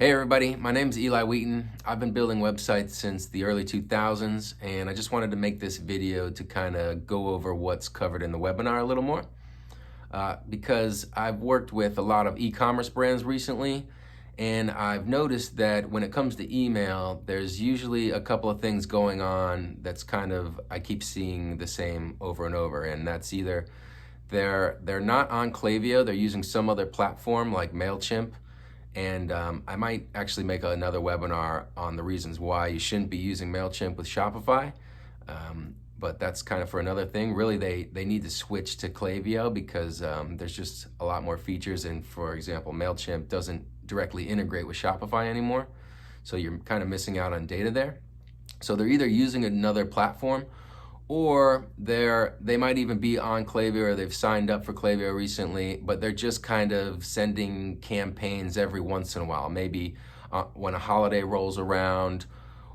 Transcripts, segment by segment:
Hey everybody, my name is Eli Wheaton. I've been building websites since the early 2000s, and I just wanted to make this video to kind of go over what's covered in the webinar a little more. Because I've worked with a lot of e-commerce brands recently, and I've noticed that when it comes to email, there's usually a couple of things going on that's I keep seeing the same over and over, and that's either they're not on Klaviyo, they're using some other platform like MailChimp. And I might actually make another webinar on the reasons why you shouldn't be using MailChimp with Shopify. But that's kind of for another thing. Really, they need to switch to Klaviyo because there's just a lot more features. And for example, MailChimp doesn't directly integrate with Shopify anymore. So you're kind of missing out on data there. So they're either using another platform, or they might even be on Klaviyo, or they've signed up for Klaviyo recently, but they're just kind of sending campaigns every once in a while, maybe when a holiday rolls around,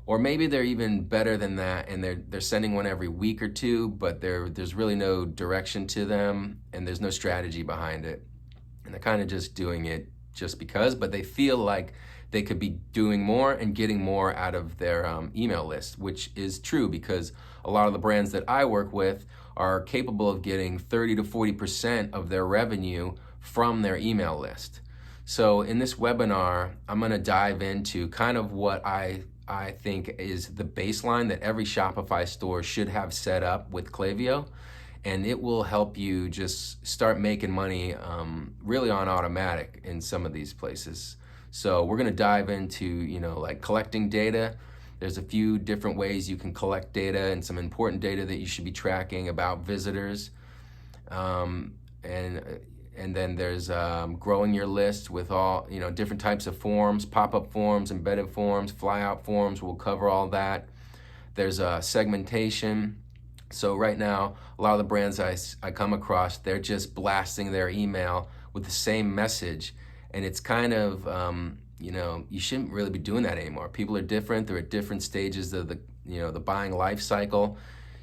or maybe they're even better than that and they're sending one every week or two, but there's really no direction to them and there's no strategy behind it. And they're kind of just doing it just because, but they feel like they could be doing more and getting more out of their email list, which is true because a lot of the brands that I work with are capable of getting 30 to 40% of their revenue from their email list. So in this webinar, I'm going to dive into kind of what I think is the baseline that every Shopify store should have set up with Klaviyo. And it will help you just start making money really on automatic in some of these places. So we're going to dive into, like collecting data. There's a few different ways you can collect data and some important data that you should be tracking about visitors. And then there's growing your list with all, different types of forms, pop-up forms, embedded forms, fly-out forms. We'll cover all that. There's segmentation. So right now, a lot of the brands I come across, they're just blasting their email with the same message. And it's kind of, you shouldn't really be doing that anymore. People are different. They're at different stages of the buying life cycle.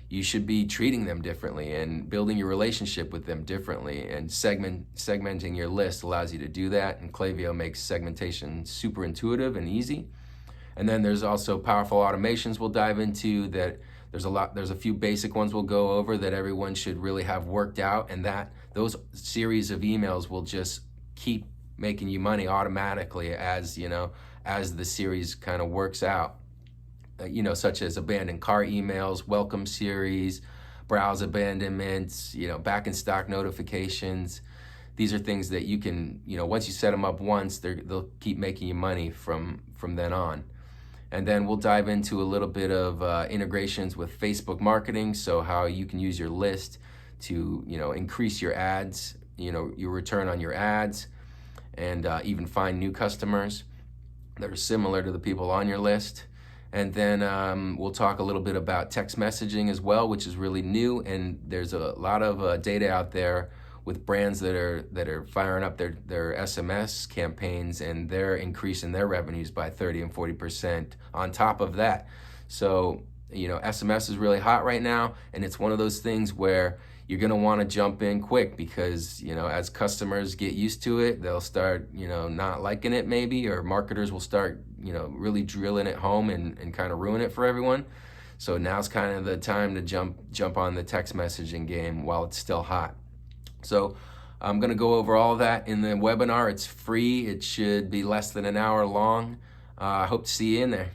You should be treating them differently and building your relationship with them differently. And segmenting your list allows you to do that. And Klaviyo makes segmentation super intuitive and easy. And then there's also powerful automations we'll dive into that. There's a few basic ones we'll go over that everyone should really have worked out, and that those series of emails will just keep making you money automatically as the series kind of works out. Such as abandoned cart emails, welcome series, browse abandonments, back in stock notifications. These are things that you can, once you set them up once, they'll keep making you money from then on. And then we'll dive into a little bit of integrations with Facebook marketing, so how you can use your list to, increase your ads, your return on your ads, and even find new customers that are similar to the people on your list. And then we'll talk a little bit about text messaging as well, which is really new, and there's a lot of data out there with brands that are firing up their SMS campaigns, and they're increasing their revenues by 30 and 40% on top of that. So, SMS is really hot right now, and it's one of those things where you're gonna wanna jump in quick because, as customers get used to it, they'll start, not liking it maybe, or marketers will start, really drilling it home and kind of ruin it for everyone. So now's kind of the time to jump on the text messaging game while it's still hot. So I'm going to go over all of that in the webinar. It's free. It should be less than an hour long. I hope to see you in there.